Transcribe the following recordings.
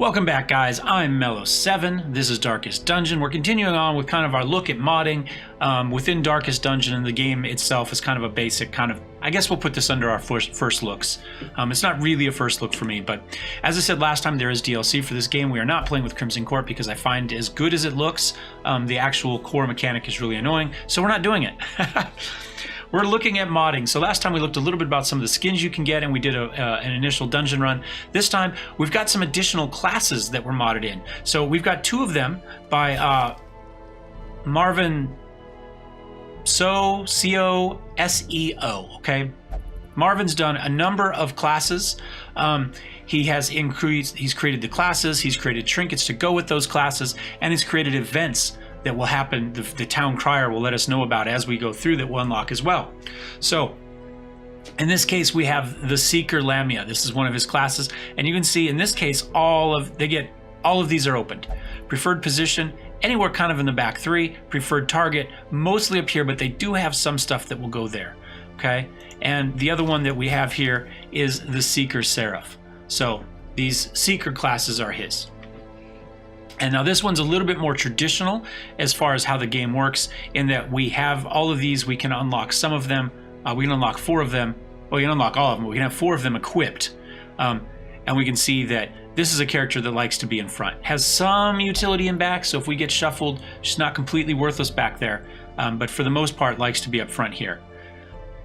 Welcome back, guys. I'm Mellowseven. This is Darkest Dungeon. We're continuing on with kind of our look at modding within Darkest Dungeon, and the game itself is kind of a basic kind of, I guess we'll put this under our first looks. It's not really a first look for me, but as I said last time, there is DLC for this game. We are not playing with Crimson Court because I find as good as it looks, the actual core mechanic is really annoying, so we're not doing it. We're looking at modding. So last time we looked a little bit about some of the skins you can get, and we did an initial dungeon run. This time we've got some additional classes that were modded in. So we've got two of them by Marvin C-O-S-E-O, okay? Marvin's done a number of classes. He's created the classes, he's created trinkets to go with those classes, and he's created events that will happen, the town crier will let us know about as we go through, that will unlock as well. So in this case we have the Seeker Lamia. This is one of his classes, and you can see in this case all of these are opened. Preferred position, anywhere kind of in the back three. Preferred target, mostly up here, but they do have some stuff that will go there, okay? And the other one that we have here is the Seeker Serif. So these Seeker classes are his. And now this one's a little bit more traditional as far as how the game works, in that we have all of these, we can unlock some of them, we can unlock 4 of them, well, we can unlock all of them, we can have 4 of them equipped. And we can see that this is a character that likes to be in front. Has some utility in back, so if we get shuffled, she's not completely worthless back there, but for the most part likes to be up front here.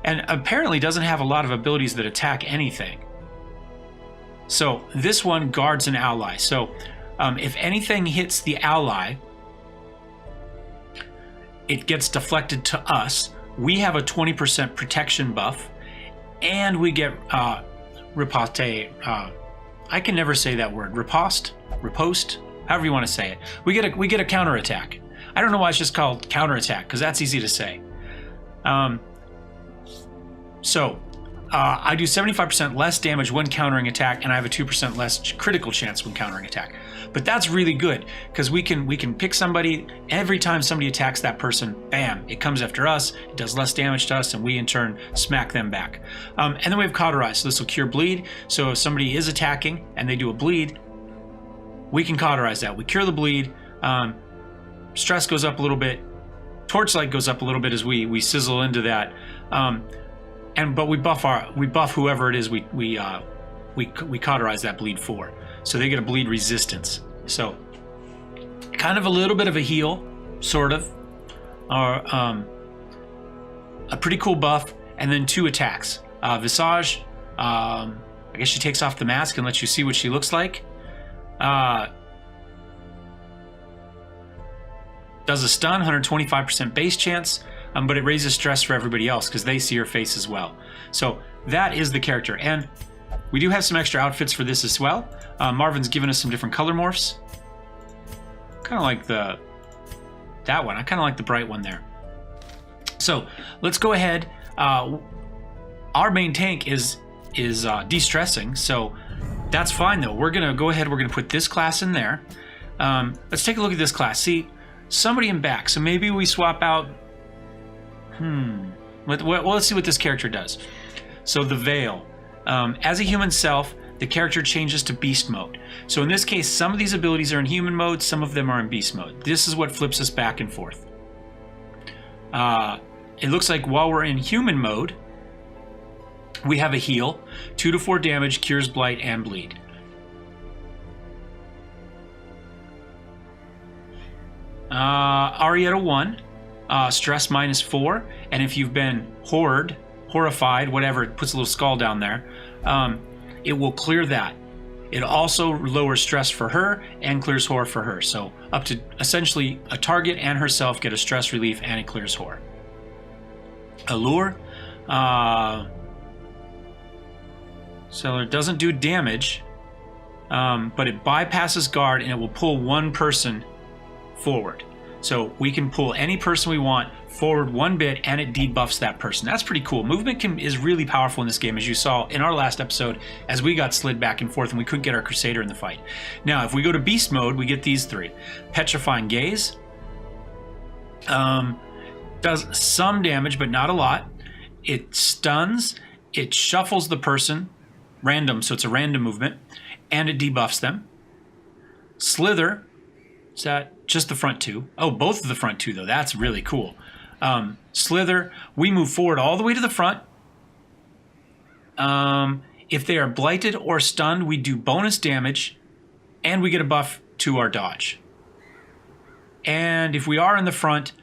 And apparently doesn't have a lot of abilities that attack anything. So this one guards an ally. So if anything hits the ally, it gets deflected to us. We have a 20% protection buff, and we get riposte. I can never say that word. Riposte, however you want to say it. We get a counterattack. I don't know why it's just called counterattack, because that's easy to say. I do 75% less damage when countering attack, and I have a 2% less critical chance when countering attack. But that's really good, because we can pick somebody. Every time somebody attacks that person, bam, it comes after us, it does less damage to us, and we in turn smack them back. And then we have cauterize, so this will cure bleed. So if somebody is attacking and they do a bleed, we can cauterize that. We cure the bleed, stress goes up a little bit, torchlight goes up a little bit as we sizzle into that. But we buff whoever it is we cauterize that bleed for, so they get a bleed resistance. So kind of a little bit of a heal, sort of, or a pretty cool buff, and then 2 attacks. Visage, I guess she takes off the mask and lets you see what she looks like. Does a stun, 125% base chance. But it raises stress for everybody else because they see her face as well. So that is the character. And we do have some extra outfits for this as well. Marvin's given us some different color morphs. Kind of like that one. I kind of like the bright one there. So let's go ahead. Our main tank is de-stressing, so that's fine though. We're gonna go ahead. We're gonna put this class in there. Let's take a look at this class. See, somebody in back. So maybe we swap out. Well, let's see what this character does. So the Veil. As a human self, the character changes to beast mode. So in this case, some of these abilities are in human mode, some of them are in beast mode. This is what flips us back and forth. It looks like while we're in human mode, we have a heal. 2 to 4 damage, cures blight and bleed. Arietta 1. Stress -4, and if you've been horrified, whatever, it puts a little skull down there, it will clear that. It also lowers stress for her and clears horror for her. So up to essentially a target and herself get a stress relief, and it clears horror. Allure, so it doesn't do damage, but it bypasses guard and it will pull one person forward. So we can pull any person we want forward 1 bit, and it debuffs that person. That's pretty cool. Movement is really powerful in this game, as you saw in our last episode, as we got slid back and forth and we couldn't get our Crusader in the fight. Now, if we go to Beast mode, we get these 3. Petrifying Gaze. Does some damage, but not a lot. It stuns, it shuffles the person, random, so it's a random movement, and it debuffs them. Slither. Is that just the front two? Oh, both of the front two, though. That's really cool. Slither, we move forward all the way to the front. If they are blighted or stunned, we do bonus damage, and we get a buff to our dodge. And if we are in the front,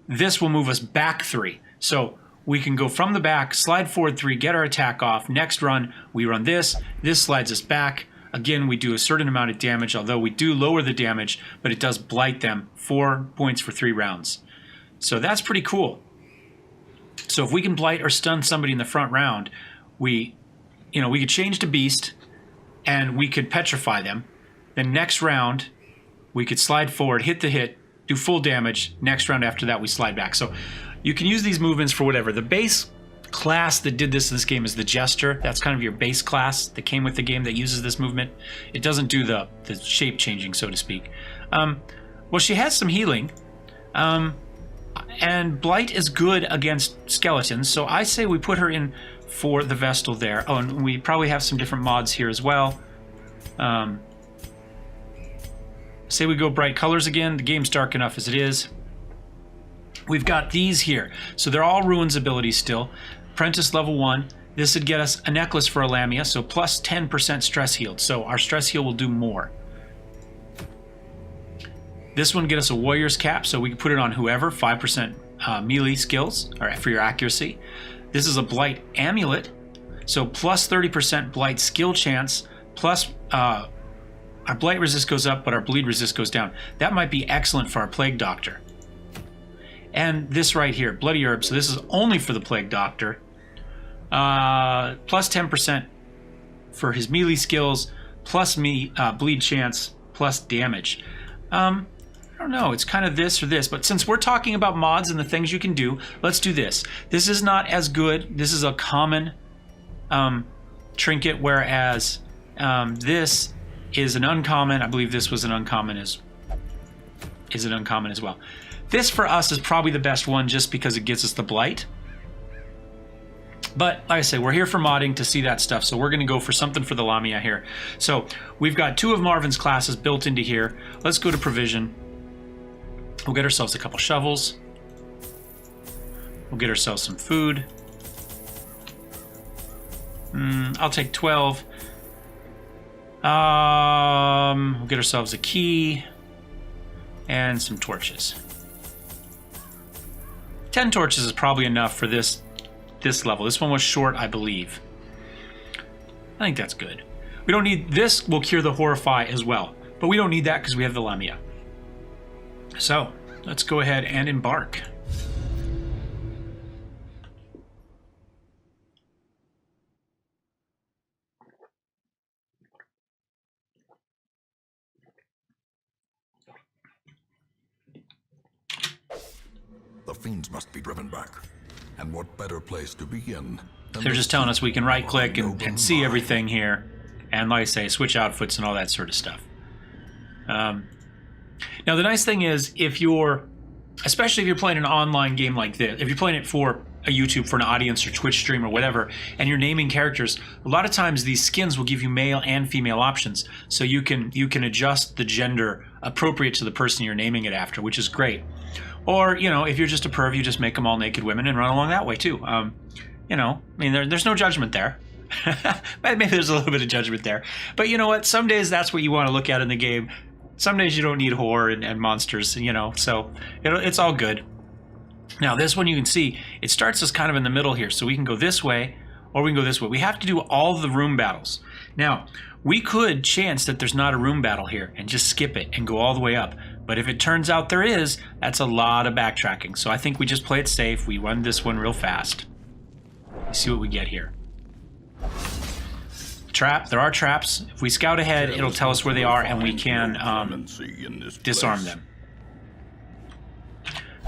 this will move us back 3. So we can go from the back, slide forward 3, get our attack off. Next run, we run this. This slides us back. Again, we do a certain amount of damage, although we do lower the damage, but it does blight them. 4 points for 3 rounds. So that's pretty cool. So if we can blight or stun somebody in the front round, we could change to beast, and we could petrify them. Then next round, we could slide forward, hit the hit, do full damage. Next round after that, we slide back. So you can use these movements for whatever. The base class that did this in this game is the Jester. That's kind of your base class that came with the game that uses this movement. It doesn't do the shape changing, so to speak. Well, she has some healing. And Blight is good against skeletons, so I say we put her in for the Vestal there. Oh, and we probably have some different mods here as well. Say we go bright colors again. The game's dark enough as it is. We've got these here. So they're all Ruins abilities still. Apprentice level 1. This would get us a necklace for a Lamia, so plus 10% stress healed. So our stress heal will do more. This one get us a Warrior's Cap, so we can put it on whoever. 5% melee skills or for your accuracy. This is a Blight Amulet, so plus 30% Blight skill chance, plus our Blight resist goes up, but our bleed resist goes down. That might be excellent for our Plague Doctor. And this right here, Bloody Herb, so this is only for the Plague Doctor. Plus 10% for his melee skills, plus bleed chance, plus damage. I don't know, it's kind of this or this, but since we're talking about mods and the things you can do, let's do this. This is not as good. This is a common trinket, whereas this is an uncommon. I believe this was an uncommon is an uncommon as well. This for us is probably the best one just because it gets us the blight. But like I say, we're here for modding to see that stuff, so we're going to go for something for the Lamia here. So we've got 2 of Marvin's classes built into here. Let's go to provision. We'll get ourselves a couple shovels. We'll get ourselves some food. I'll take 12. We'll get ourselves a key and some torches. 10 torches is probably enough for this level. This one was short, I believe. I think that's good. We don't need this. Will cure the Horrify as well, but we don't need that because we have the Lamia. So let's go ahead and embark. The fiends must be driven back. And what better place to begin? They're just telling us we can right click and see everything here. And like I say, switch outfits and all that sort of stuff. Now the nice thing is, especially if you're playing an online game like this, if you're playing it for a YouTube, for an audience or Twitch stream or whatever, and you're naming characters, a lot of times these skins will give you male and female options. So you can adjust the gender appropriate to the person you're naming it after, which is great. Or, if you're just a perv, you just make them all naked women and run along that way too. There's no judgment there. Maybe there's a little bit of judgment there. But you know what? Some days that's what you want to look at in the game. Some days you don't need horror and monsters, so it's all good. Now this one you can see, it starts us kind of in the middle here. So we can go this way or we can go this way. We have to do all the room battles. Now, we could chance that there's not a room battle here and just skip it and go all the way up. But if it turns out there is, that's a lot of backtracking. So I think we just play it safe. We run this one real fast. Let's see what we get here. Trap. There are traps. If we scout ahead, it'll tell us where they are and we can disarm them.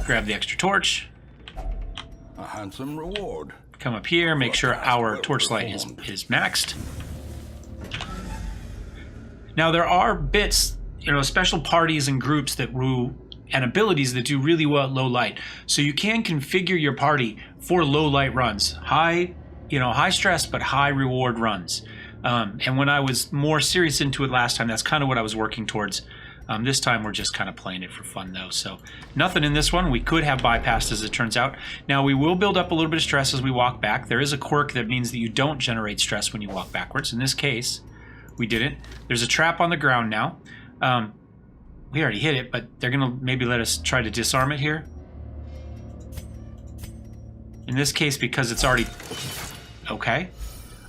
Grab the extra torch. A handsome reward. Come up here, make sure our torchlight is maxed. Now there are bits, special parties and groups and abilities that do really well at low light. So you can configure your party for low light runs. High stress but high reward runs. And when I was more serious into it last time, that's kind of what I was working towards. This time we're just kind of playing it for fun though. So nothing in this one. We could have bypassed as it turns out. Now we will build up a little bit of stress as we walk back. There is a quirk that means that you don't generate stress when you walk backwards. In this case, we didn't. There's a trap on the ground now. We already hit it, but they're going to maybe let us try to disarm it here. In this case, because it's already... Okay.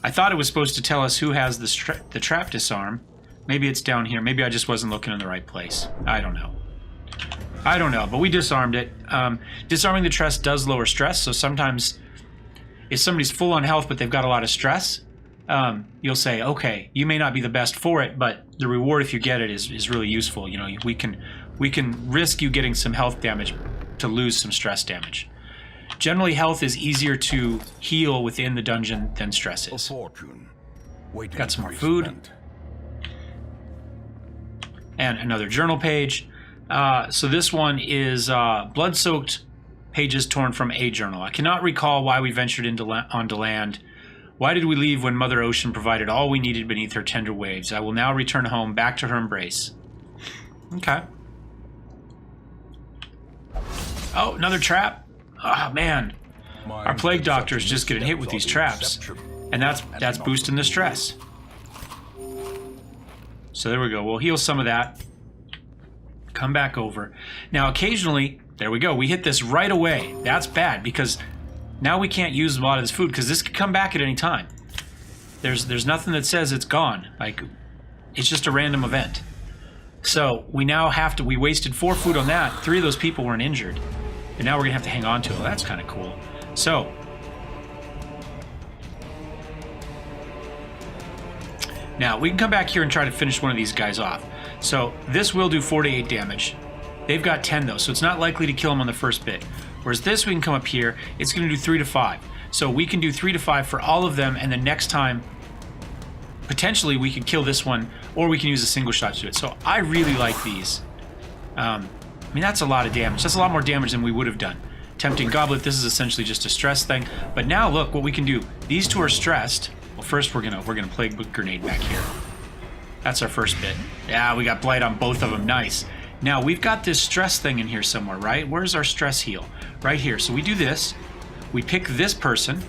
I thought it was supposed to tell us who has the trap disarm. Maybe it's down here. Maybe I just wasn't looking in the right place. I don't know. I don't know, but we disarmed it. Disarming the trap does lower stress, so sometimes if somebody's full on health but they've got a lot of stress, you'll say, okay, you may not be the best for it, but the reward if you get it is really useful. You know, we can risk you getting some health damage to lose some stress damage. Generally, health is easier to heal within the dungeon than stress is. Got some more food. And another journal page. So this one is blood-soaked pages torn from a journal. I cannot recall why we ventured onto land. Why did we leave when Mother Ocean provided all we needed beneath her tender waves? I will now return home, back to her embrace. Okay. Oh, another trap. Oh, man. Our plague doctor is just getting hit with these traps. And that's boosting the stress. So there we go. We'll heal some of that. Come back over. Now, occasionally, there we go. We hit this right away. That's bad because now we can't use a lot of this food because this could come back at any time. There's nothing that says it's gone. Like, it's just a random event. So we now have to, we wasted 4 food on that. 3 of those people weren't injured. And now we're going to have to hang on to it. Well, that's kind of cool. So, now we can come back here and try to finish one of these guys off. So this will do 4 to 8 damage. They've got 10 though, so it's not likely to kill them on the first bit. Whereas this, we can come up here, it's going to do 3 to 5. So we can do 3 to 5 for all of them, and then next time, potentially we could kill this one, or we can use a single shot to do it. So I really like these. I mean, that's a lot of damage. That's a lot more damage than we would have done. Tempting Goblet, this is essentially just a stress thing. But now look what we can do. These 2 are stressed. Well, first we're gonna Plague Grenade back here. That's our first bit. Yeah, we got Blight on both of them. Nice. Now we've got this stress thing in here somewhere, right? Where's our stress heal? Right here. So we do this. We pick this person.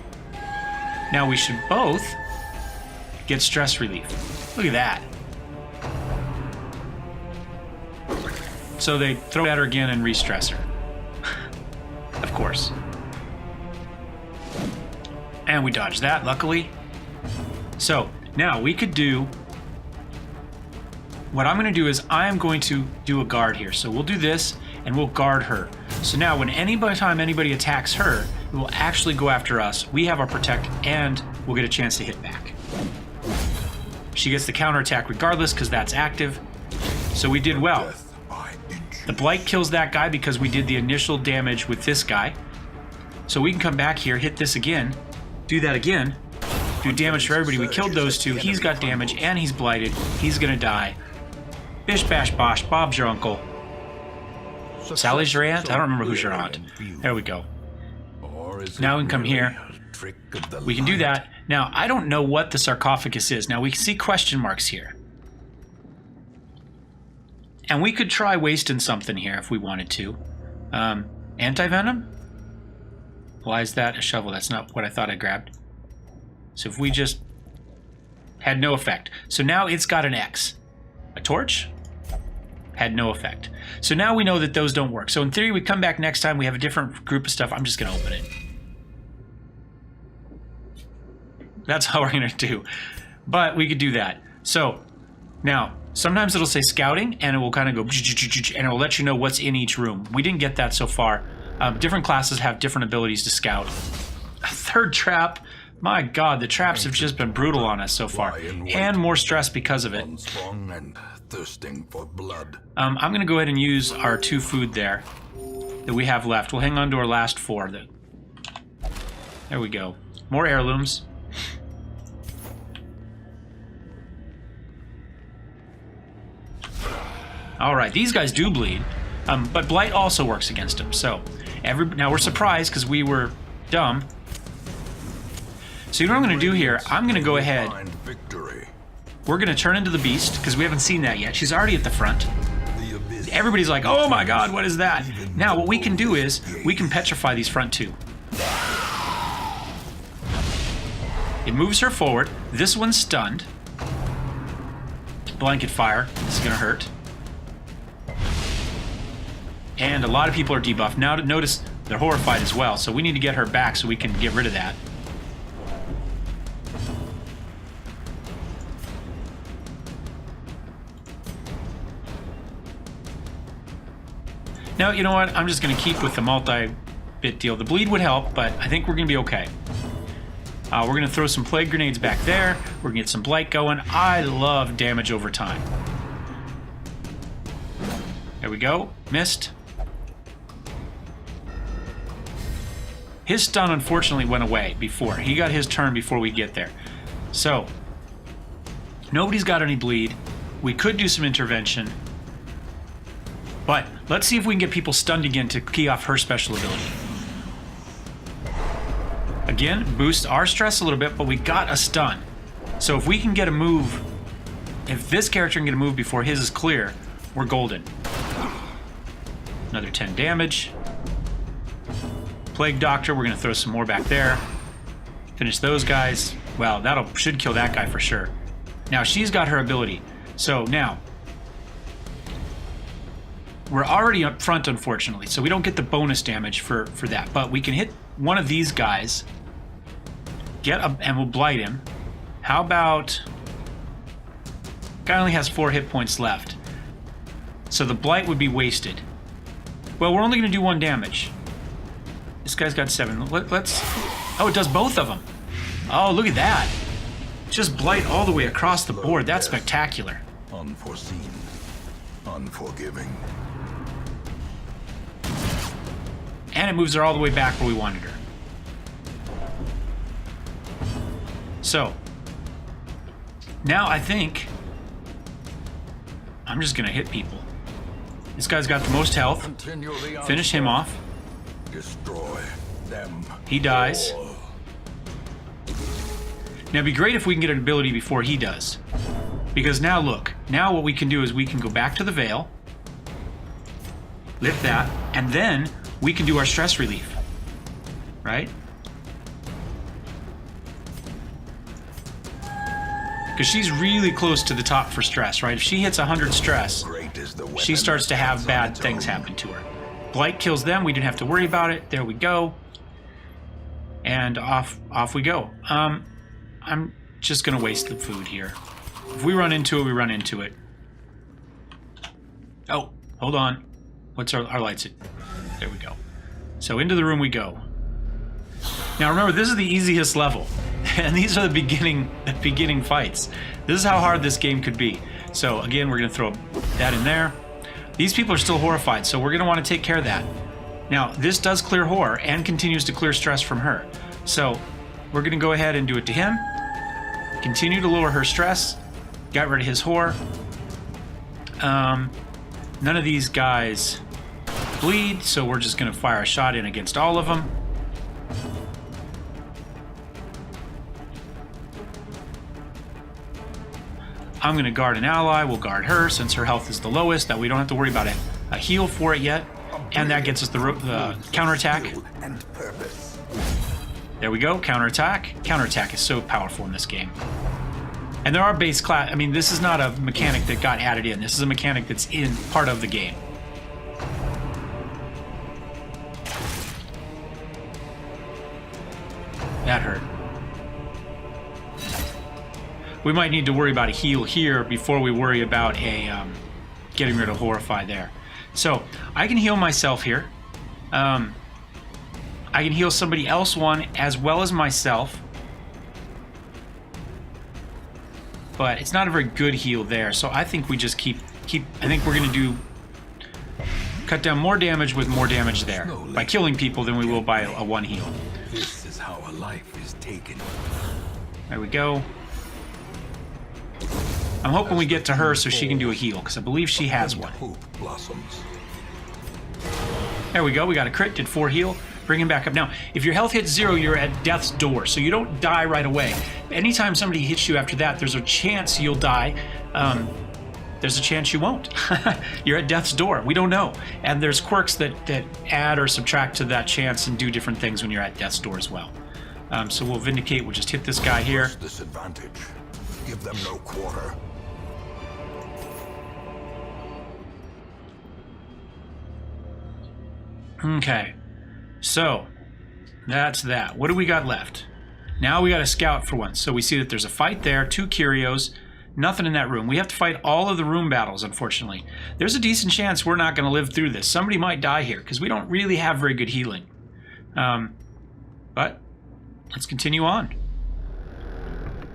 Now we should both get stress relief. Look at that. So they throw at her again and re-stress her. Of course. And we dodged that, luckily. So now we could do... What I'm going to do is I am going to do a guard here. So we'll do this and we'll guard her. So now when time anybody attacks her, it will actually go after us. We have our protect and we'll get a chance to hit back. She gets the counterattack regardless because that's active. So we did well. The Blight kills that guy because we did the initial damage with this guy. So we can come back here, hit this again, do that again, do damage for everybody. We killed those 2. He's got damage and he's blighted. He's gonna die. Bish bash bosh, Bob's your uncle. Sally's your aunt? I don't remember who's your aunt. There we go. Now we can come here. We can do that. Now, I don't know what the sarcophagus is. Now we can see question marks here. And we could try wasting something here if we wanted to. Anti-venom? Why is that a shovel? That's not what I thought I grabbed. So if we just... Had no effect. So now it's got an X. A torch? Had no effect. So now we know that those don't work. So in theory, we come back next time, we have a different group of stuff. I'm just going to open it. That's how we're going to do. But we could do that. So now... Sometimes it'll say scouting, and it will kind of go, and it will let you know what's in each room. We didn't get that so far. Different classes have different abilities to scout. A 3rd trap. My God, the traps have just been brutal on us so far, and more stress because of it. I'm going to go ahead and use our 2 food there that we have left. We'll hang on to our last 4. There we go. More heirlooms. Alright, these guys do bleed, but Blight also works against them, so now we're surprised because we were dumb. So you know what I'm going to do here? I'm going to go ahead we're going to turn into the beast, because we haven't seen that yet. She's already at the front. Everybody's like, oh my god, what is that? Now, what we can do is, we can petrify these front two. It moves her forward. This one's stunned. Blanket fire. This is going to hurt. And a lot of people are debuffed. Now, notice they're horrified as well, so we need to get her back so we can get rid of that. Now, you know what? I'm just going to keep with the multi-bit deal. The bleed would help, but I think we're going to be okay. We're going to throw some plague grenades back there. We're going to get some blight going. I love damage over time. There we go. Missed. His stun, unfortunately, went away before. He got his turn before we get there. So, nobody's got any bleed. We could do some intervention. But let's see if we can get people stunned again to key off her special ability. Again, boost our stress a little bit, but we got a stun. So if we can get a move, if this character can get a move before his is clear, we're golden. Another 10 damage. Plague Doctor, we're going to throw some more back there. Finish those guys. Well, should kill that guy for sure. Now, she's got her ability. So now, we're already up front, unfortunately, so we don't get the bonus damage for that. But we can hit one of these guys, and we'll blight him. How about... Guy only has 4 hit points left. So the blight would be wasted. Well, we're only going to do 1 damage. This guy's got 7. Let's... Oh, it does both of them. Oh, look at that. Just blight all the way across the board. That's spectacular. Unforeseen. Unforgiving. And it moves her all the way back where we wanted her. So, now I think I'm just going to hit people. This guy's got the most health. Finish him off. Destroy them. He dies. Now, it'd be great if we can get an ability before he does. Because now, look. Now what we can do is we can go back to the veil. Lift that. And then we can do our stress relief. Right? Because she's really close to the top for stress, right? If she hits 100 stress, she starts to have bad things happen to her. Blight kills them. We didn't have to worry about it. There we go. And off we go. I'm just going to waste the food here. If we run into it, we run into it. Oh, hold on. What's our lights? There we go. So into the room we go. Now remember, this is the easiest level. And these are the beginning fights. This is how hard this game could be. So again, we're going to throw that in there. These people are still horrified, so we're going to want to take care of that. Now, this does clear horror and continues to clear stress from her. So we're going to go ahead and do it to him. Continue to lower her stress. Got rid of his horror. None of these guys bleed, so we're just going to fire a shot in against all of them. I'm going to guard an ally. We'll guard her since her health is the lowest. That we don't have to worry about a heal for it yet. And that gets us the counterattack. There we go. Counterattack. Counterattack is so powerful in this game. And there are base class. I mean, this is not a mechanic that got added in. This is a mechanic that's in part of the game. That hurt. We might need to worry about a heal here before we worry about a getting rid of Horrify there. So I can heal myself here. I can heal somebody else one as well as myself. But it's not a very good heal there, so I think we just keep. I think we're gonna cut down more damage with more damage there by killing people than we will by a one heal. This is how a life is taken. There we go. I'm hoping we get to her so she can do a heal, because I believe she has one. Hope blossoms. There we go. We got a crit. Did 4 heal. Bring him back up. Now, if your health hits 0, you're at death's door, so you don't die right away. Anytime somebody hits you after that, there's a chance you'll die. There's a chance you won't. You're at death's door. We don't know. And there's quirks that add or subtract to that chance and do different things when you're at death's door as well. So we'll Vindicate. We'll just hit this guy here. Disadvantage. Give them no quarter. Okay. So, that's that. What do we got left? Now we got to scout for once. So we see that there's a fight there, 2 curios, nothing in that room. We have to fight all of the room battles, unfortunately. There's a decent chance we're not going to live through this. Somebody might die here, because we don't really have very good healing. But, let's continue on.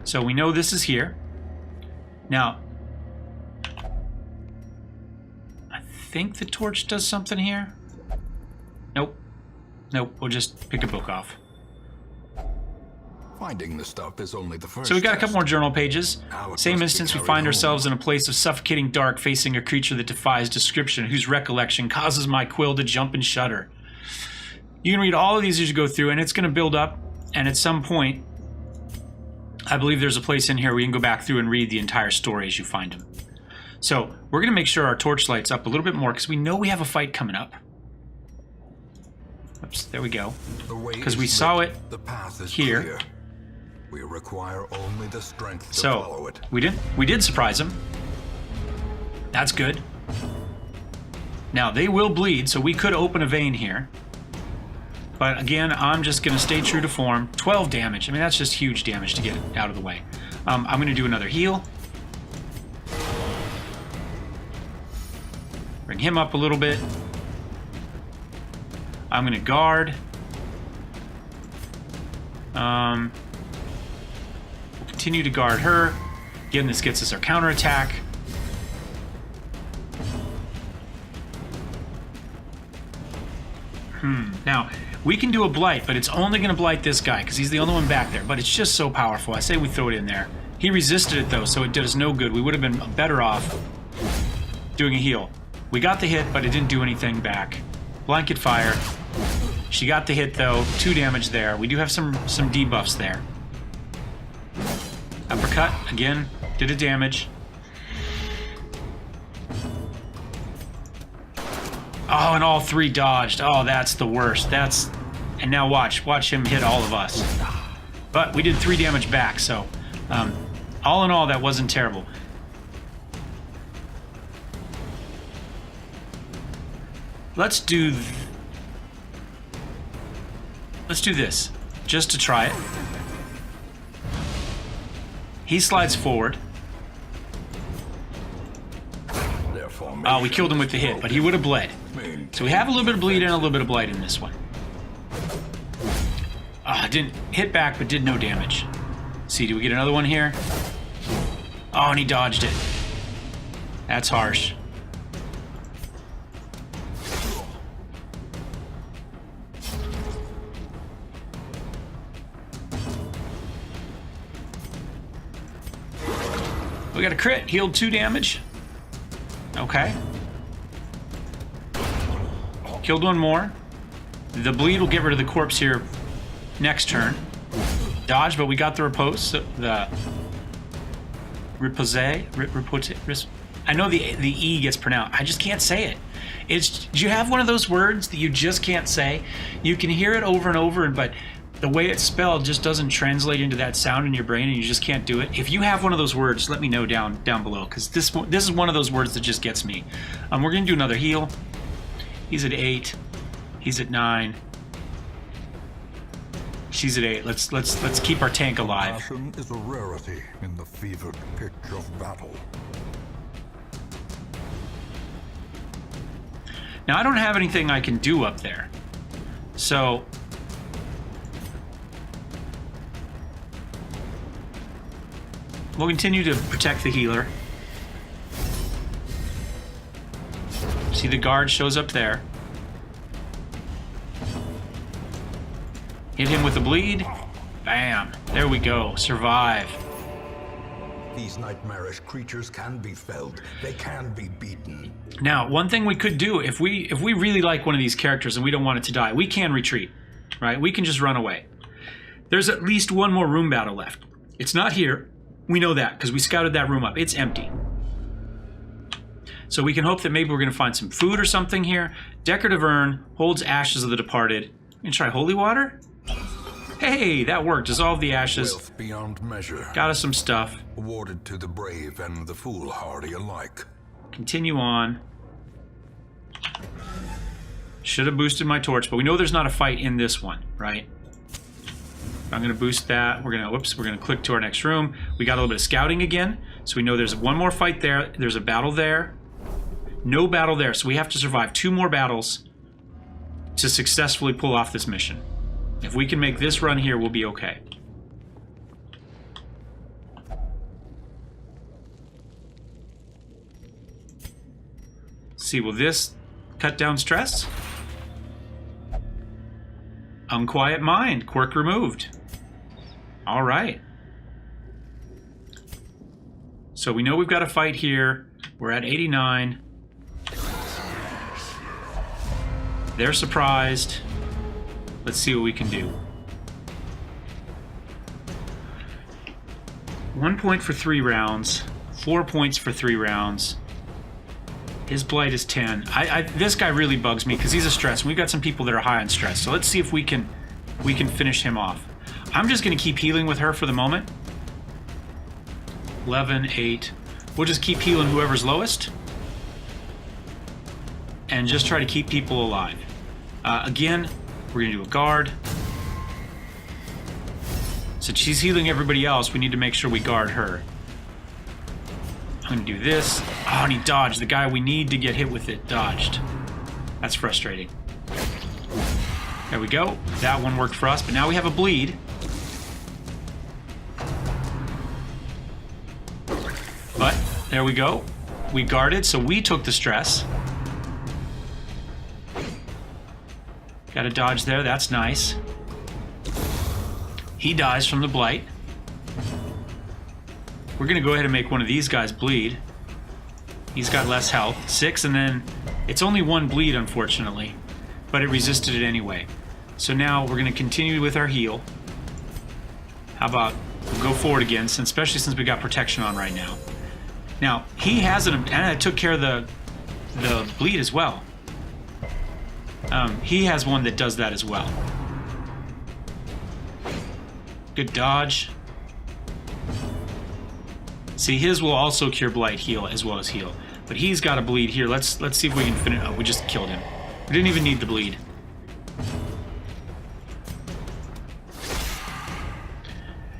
So we know this is here. Now, I think the torch does something here. Nope. Nope, we'll just pick a book off. Finding the stuff is only the first. So we got a couple more journal pages. Now it Same must be instance, we carried find home. ourselves in a place of suffocating dark, facing a creature that defies description, whose recollection causes my quill to jump and shudder. You can read all of these as you go through, and it's going to build up, and at some point, I believe there's a place in here where you can go back through and read the entire story as you find them. So we're going to make sure our torchlight's up a little bit more, because we know we have a fight coming up. Oops, there we go. Because we saw it the path is here. Clear. We require only the strength to So follow it. we did surprise him. That's good. Now they will bleed, so we could open a vein here. But again, I'm just going to stay true to form. 12 damage. I mean, that's just huge damage to get out of the way. I'm going to do another heal. Bring him up a little bit. I'm going to guard. We'll continue to guard her. Again, this gets us our counterattack. Now, we can do a blight, but it's only going to blight this guy because he's the only one back there. But it's just so powerful. I say we throw it in there. He resisted it, though, so it did us no good. We would have been better off doing a heal. We got the hit, but it didn't do anything back. Blanket fire. She got the hit, though. 2 damage there. We do have some debuffs there. Uppercut, again, did a damage. Oh, and all 3 dodged. Oh, that's the worst. And now watch him hit all of us. But we did 3 damage back, so all in all, that wasn't terrible. Let's do this, just to try it. He slides forward. Oh, we killed him with the hit, but he would have bled. So we have a little bit of bleed and a little bit of blight in this one. Didn't hit back, but did no damage. See, do we get another one here? Oh, and he dodged it. That's harsh. We got a crit, healed 2 damage. Okay. Killed 1 more. The bleed will get rid of the corpse here next turn. Dodge, but we got the repose. The repose. I know the E gets pronounced. I just can't say it. Do you have one of those words that you just can't say? You can hear it over and over, but the way it's spelled just doesn't translate into that sound in your brain, and you just can't do it. If you have one of those words, let me know down below, because this is one of those words that just gets me. We're going to do another heal. He's at 8. He's at 9. She's at 8. Let's keep our tank alive. Passion is a rarity in the fevered pitch of battle. Now, I don't have anything I can do up there. So we'll continue to protect the healer. See, the guard shows up there. Hit him with the bleed. Bam. There we go. Survive. These nightmarish creatures can be felled. They can be beaten. Now, one thing we could do, if we really like one of these characters and we don't want it to die, we can retreat. right? We can just run away. There's at least one more room battle left. It's not here. We know that because we scouted that room up. It's empty. So we can hope that maybe we're going to find some food or something here. Decorative urn holds ashes of the departed. You can try holy water? Hey, that worked. Dissolve the ashes. Wealth beyond measure. Got us some stuff. Awarded to the brave and the foolhardy alike. Continue on. Should have boosted my torch, but we know there's not a fight in this one, right? I'm going to boost that. We're going to click to our next room. We got a little bit of scouting again, so we know there's one more fight there. There's a battle there. No battle there, so we have to survive 2 more battles to successfully pull off this mission. If we can make this run here, we'll be okay. See, will this cut down stress? Unquiet mind, quirk removed. All right. So we know we've got a fight here. We're at 89. They're surprised. Let's see what we can do. 1 point for 3 rounds. 4 points for 3 rounds. His blight is 10. This guy really bugs me because he's a stress. And we've got some people that are high on stress. So let's see if we can finish him off. I'm just going to keep healing with her for the moment. 11, 8. We'll just keep healing whoever's lowest. And just try to keep people alive. Again, we're going to do a guard. Since she's healing everybody else, we need to make sure we guard her. I'm going to do this. Oh, and he dodged. The guy we need to get hit with it dodged. That's frustrating. There we go. That one worked for us, but now we have a bleed. But there we go. We guarded, so we took the stress. Got a dodge there. That's nice. He dies from the blight. We're going to go ahead and make one of these guys bleed. He's got less health. 6, and then it's only 1 bleed, unfortunately. But it resisted it anyway. So now we're going to continue with our heal. How about we'll go forward again, especially since we got protection on right now. Now, he has and I took care of the bleed as well. He has one that does that as well. Good dodge. See, his will also cure blight, heal, as well as heal. But he's got a bleed here. Let's see if we can finish. Oh, we just killed him. We didn't even need the bleed.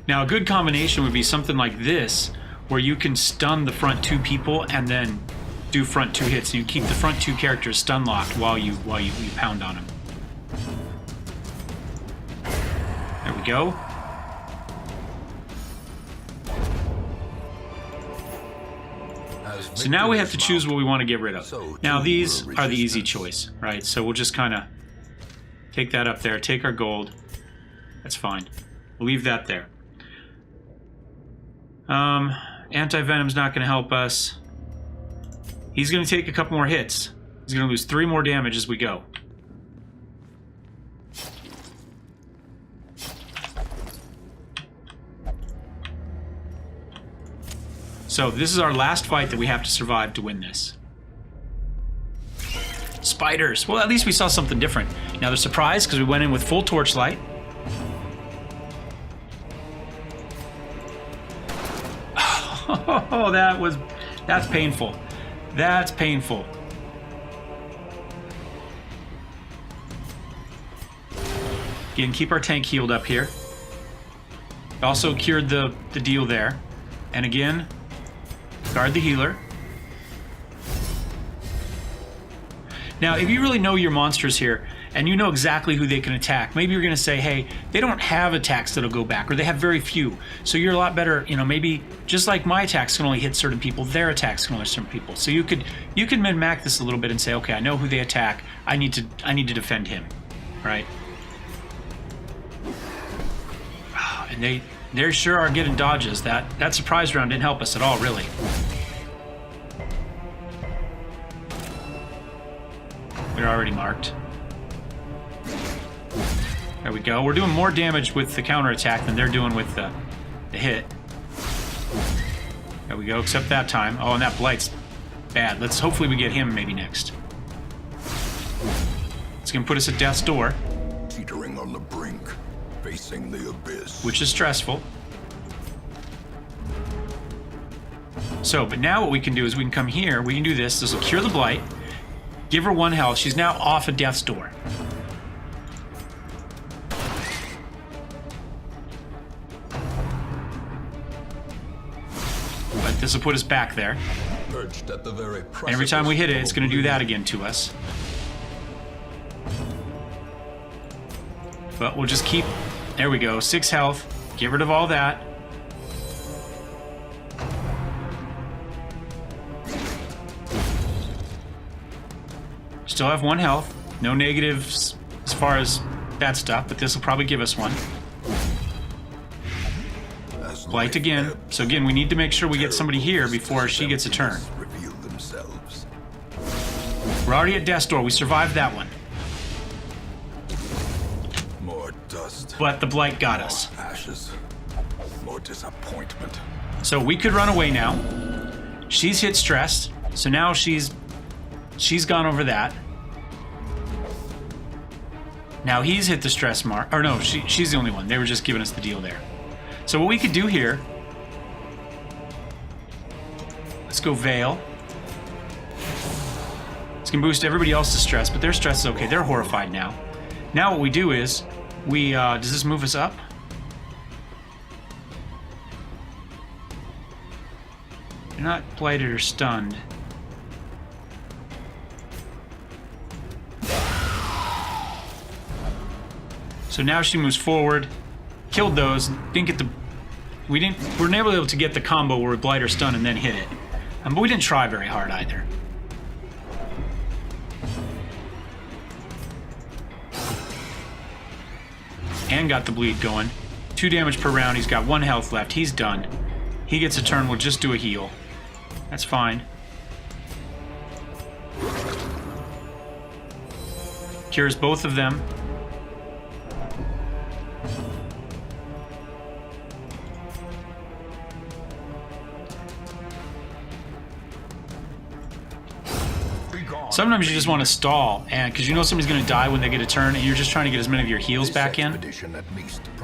Now, a good combination would be something like this, where you can stun the front 2 people and then do front 2 hits, and you keep the front 2 characters stun locked while you pound on them. There we go. So now we have to choose what we want to get rid of. Now these are the easy choice, right? So we'll just kind of take that up there, take our gold. That's fine. We'll leave that there. Anti-venom's not going to help us. He's going to take a couple more hits. He's going to lose 3 more damage as we go. So this is our last fight that we have to survive to win this. Spiders. Well, at least we saw something different. Now they're surprised because we went in with full torchlight. Oh, that's painful. That's painful. Again, keep our tank healed up here. Also cured the deal there. And again, guard the healer. Now, if you really know your monsters here, and you know exactly who they can attack, maybe you're going to say, hey, they don't have attacks that'll go back, or they have very few. So you're a lot better, you know, maybe just like my attacks can only hit certain people, their attacks can only hit certain people. So you can min-max this a little bit and say, okay, I know who they attack. I need to defend him, right? And they sure are getting dodges. That surprise round didn't help us at all, really. We're already marked. There we go. We're doing more damage with the counterattack than they're doing with the hit. There we go, except that time. Oh, and that Blight's bad. Let's hopefully we get him maybe next. It's going to put us at death's door. Teetering on the brink, facing the abyss. Which is stressful. So, but now what we can do is we can come here, we can do this. This will cure the Blight. Give her 1 health. She's now off of death's door. But this will put us back there. Perched at the very And every time we hit it, it's going to do that again to us. But we'll just keep... There we go. 6 health. Get rid of all that. Still have 1 health. No negatives as far as that stuff, but this will probably give us 1. Blight again. So again, we need to make sure we get somebody here before she gets a turn. We're already at death's door. We survived that one. More dust. But the Blight got us. More ashes. More disappointment. So we could run away now. She's hit stressed. So now she's gone over that. Now he's hit the stress mark. Or no, she's the only one. They were just giving us the deal there. So what we could do here, let's go Veil. This can boost everybody else's stress, but their stress is okay. They're horrified now. Now what we do is, we, does this move us up? They're not blighted or stunned. So now she moves forward, killed those, didn't get the... We weren't able to get the combo where we blight or stun and then hit it. But we didn't try very hard either. And got the bleed going. 2 damage per round, he's got 1 health left, he's done. He gets a turn, we'll just do a heal. That's fine. Cures both of them. Sometimes you just want to stall, and because you know somebody's going to die when they get a turn, and you're just trying to get as many of your heals back in.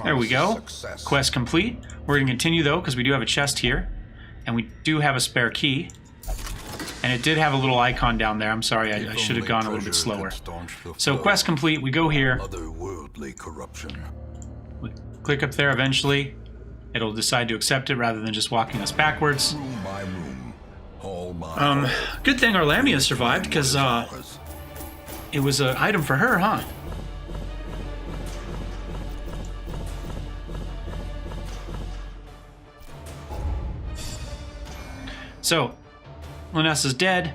There we go. Quest complete. We're going to continue though, because we do have a chest here, and we do have a spare key. And it did have a little icon down there. I'm sorry, I should have gone a little bit slower. So quest complete. We go here. Otherworldly corruption. We click up there. Eventually, it'll decide to accept it rather than just walking us backwards. Room by room. Good thing our Lamia survived, because it was an item for her, huh? So, Linessa's dead.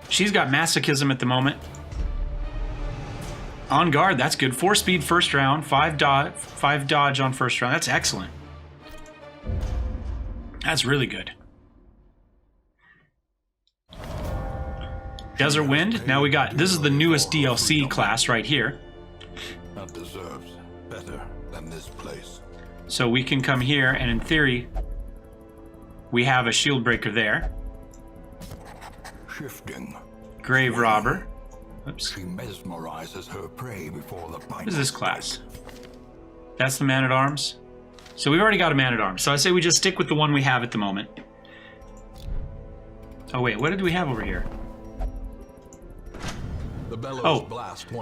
She's got masochism at the moment. On guard, that's good. 4 speed first round, 5 dodge on first round. That's excellent. That's really good. Desert Wind. Now we got, this is the newest DLC class right here. That deserves better than this place. So we can come here, and in theory, we have a shield breaker there. Shifting. Grave Robber. Oops. She mesmerizes her prey before the What is this class? That's the Man-at-Arms. So we've already got a Man-at-Arms. So I say we just stick with the one we have at the moment. Oh wait, what did we have over here?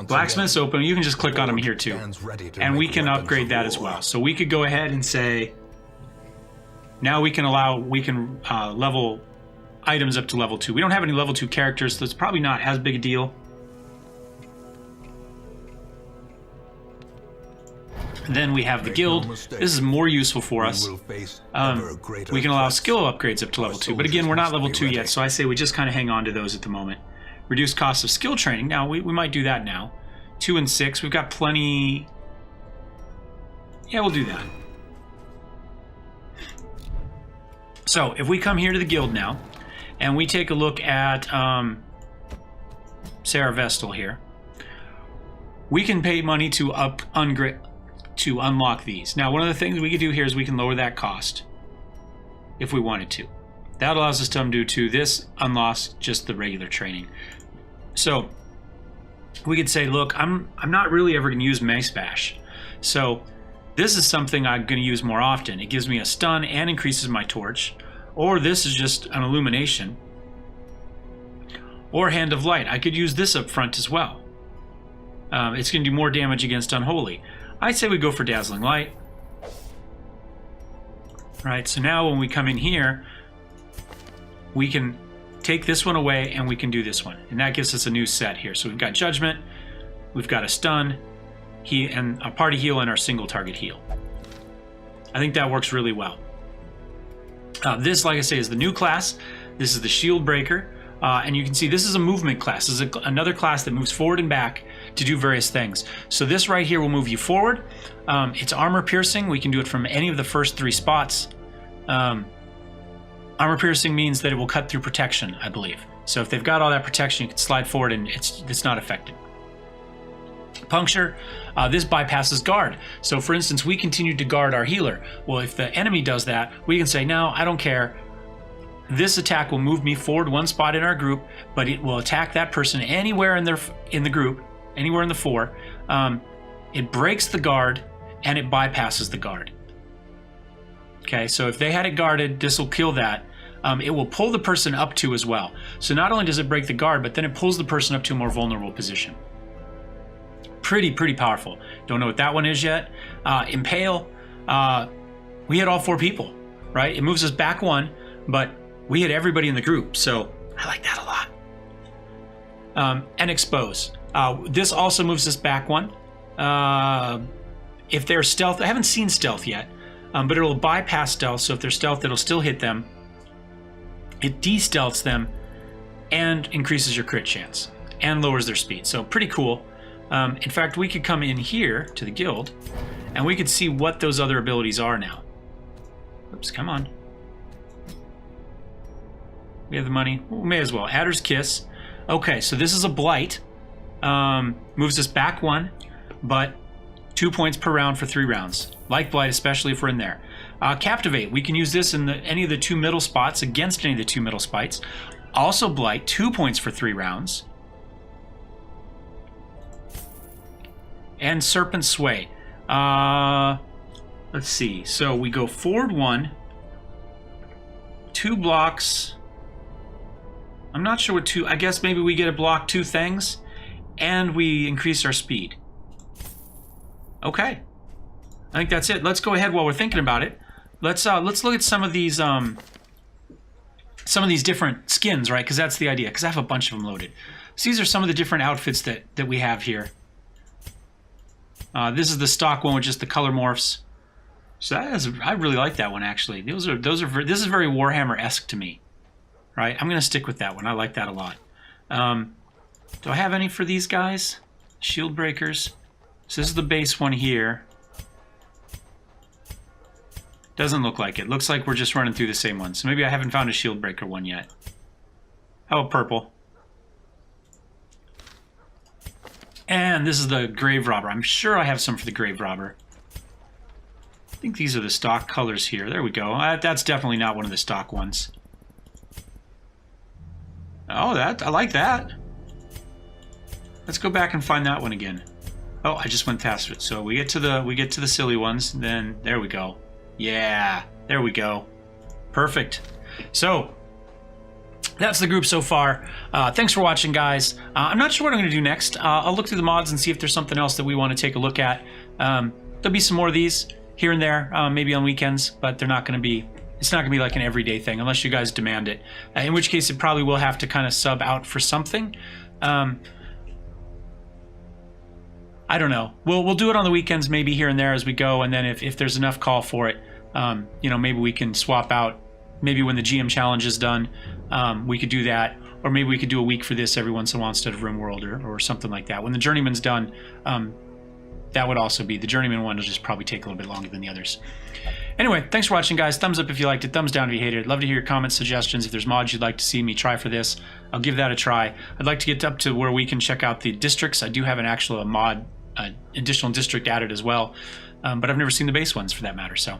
Blacksmith's open. You can just click on them here too. And we can upgrade that as well. So we could go ahead and say, now we can level items up to level 2. We don't have any level 2 characters, so it's probably not as big a deal. Then we have the guild. This is more useful for us. We can allow skill upgrades up to level 2, but again, we're not level 2 yet, so I say we just kind of hang on to those at the moment. Reduce cost of skill training. Now, we might do that now. 2 and 6. We've got plenty... Yeah, we'll do that. So, if we come here to the guild now, and we take a look at Sarah Vestal here, we can pay money to to unlock these. Now, one of the things we could do here is we can lower that cost if we wanted to. That allows us to undo to this unlocks just the regular training. So we could say, look, I'm not really ever going to use Mace Bash. So this is something I'm going to use more often. It gives me a stun and increases my torch. Or this is just an illumination. Or Hand of Light. I could use this up front as well. It's going to do more damage against Unholy. I'd say we go for Dazzling Light. Right, so now when we come in here, we can take this one away and we can do this one. And that gives us a new set here. So we've got Judgment, we've got a stun, and a party heal and our single target heal. I think that works really well. This, like I say, is the new class. This is the Shield Breaker. And you can see this is a movement class. This is another class that moves forward and back to do various things. So this right here will move you forward. It's armor piercing. We can do it from any of the first 3 spots. Armor piercing means that it will cut through protection, I believe. So if they've got all that protection, you can slide forward and it's not affected. Puncture, this bypasses guard. So for instance, we continue to guard our healer. Well, if the enemy does that, we can say, no, I don't care. This attack will move me forward 1 spot in our group, but it will attack that person anywhere in the group, anywhere in the 4. It breaks the guard and it bypasses the guard. Okay, so if they had it guarded, this will kill that. It will pull the person up 2 as well. So not only does it break the guard, but then it pulls the person up to a more vulnerable position. Pretty powerful. Don't know what that one is yet. Impale, we hit all 4 people, right? It moves us back 1, but we hit everybody in the group, so I like that a lot. And Expose. This also moves us back 1. If they're stealth, I haven't seen stealth yet, but it'll bypass stealth, so if they're stealth, it'll still hit them. It de-stealths them and increases your crit chance and lowers their speed, so pretty cool. In fact, we could come in here to the guild and we could see what those other abilities are now. Oops, come on. We have the money. We may as well. Adder's Kiss. Okay, so this is a Blight. Moves us back 1, but 2 points per round for 3 rounds. Like Blight, especially if we're in there. Captivate. We can use this in any of the 2 middle spots against any of the 2 middle spots. Also Blight, 2 points for 3 rounds. And Serpent Sway. Let's see. So we go forward 1. 2 blocks. I'm not sure what 2... I guess maybe we get a block 2 things. And we increase our speed. Okay. I think that's it. Let's go ahead while we're thinking about it. Let's look at some of these different skins, right? Because that's the idea. Because I have a bunch of them loaded. So these are some of the different outfits that we have here. This is the stock one with just the color morphs. So I really like that one actually. This is very Warhammer-esque to me, right? I'm gonna stick with that one. I like that a lot. Do I have any for these guys? Shield breakers. So this is the base one here. Doesn't look like it. Looks like we're just running through the same one. So maybe I haven't found a shield breaker one yet. How about purple? And this is the Grave Robber. I'm sure I have some for the Grave Robber. I think these are the stock colors here. There we go. That's definitely not one of the stock ones. Oh, I like that. Let's go back and find that one again. Oh, I just went past it. So we get to the silly ones. Then there we go. Yeah, there we go. Perfect. So that's the group so far. Thanks for watching, guys. I'm not sure what I'm going to do next. I'll look through the mods and see if there's something else that we want to take a look at. There'll be some more of these here and there, maybe on weekends, but they're not going to be. It's not going to be like an everyday thing unless you guys demand it. In which case, it probably will have to kind of sub out for something. I don't know. We'll do it on the weekends, maybe here and there as we go, and then if there's enough call for it, maybe we can swap out. Maybe when the GM challenge is done, we could do that, or maybe we could do a week for this every once in a while instead of RimWorld or something like that. When the Journeyman's done, that would also be the Journeyman one. Will just probably take a little bit longer than the others. Anyway, thanks for watching, guys. Thumbs up if you liked it. Thumbs down if you hated it. Love to hear your comments, suggestions. If there's mods you'd like to see me try for this, I'll give that a try. I'd like to get up to where we can check out the districts. I do have an actual mod, additional district added as well. but I've never seen the base ones for that matter. So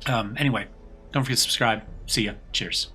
anyway, don't forget to subscribe. See ya. Cheers.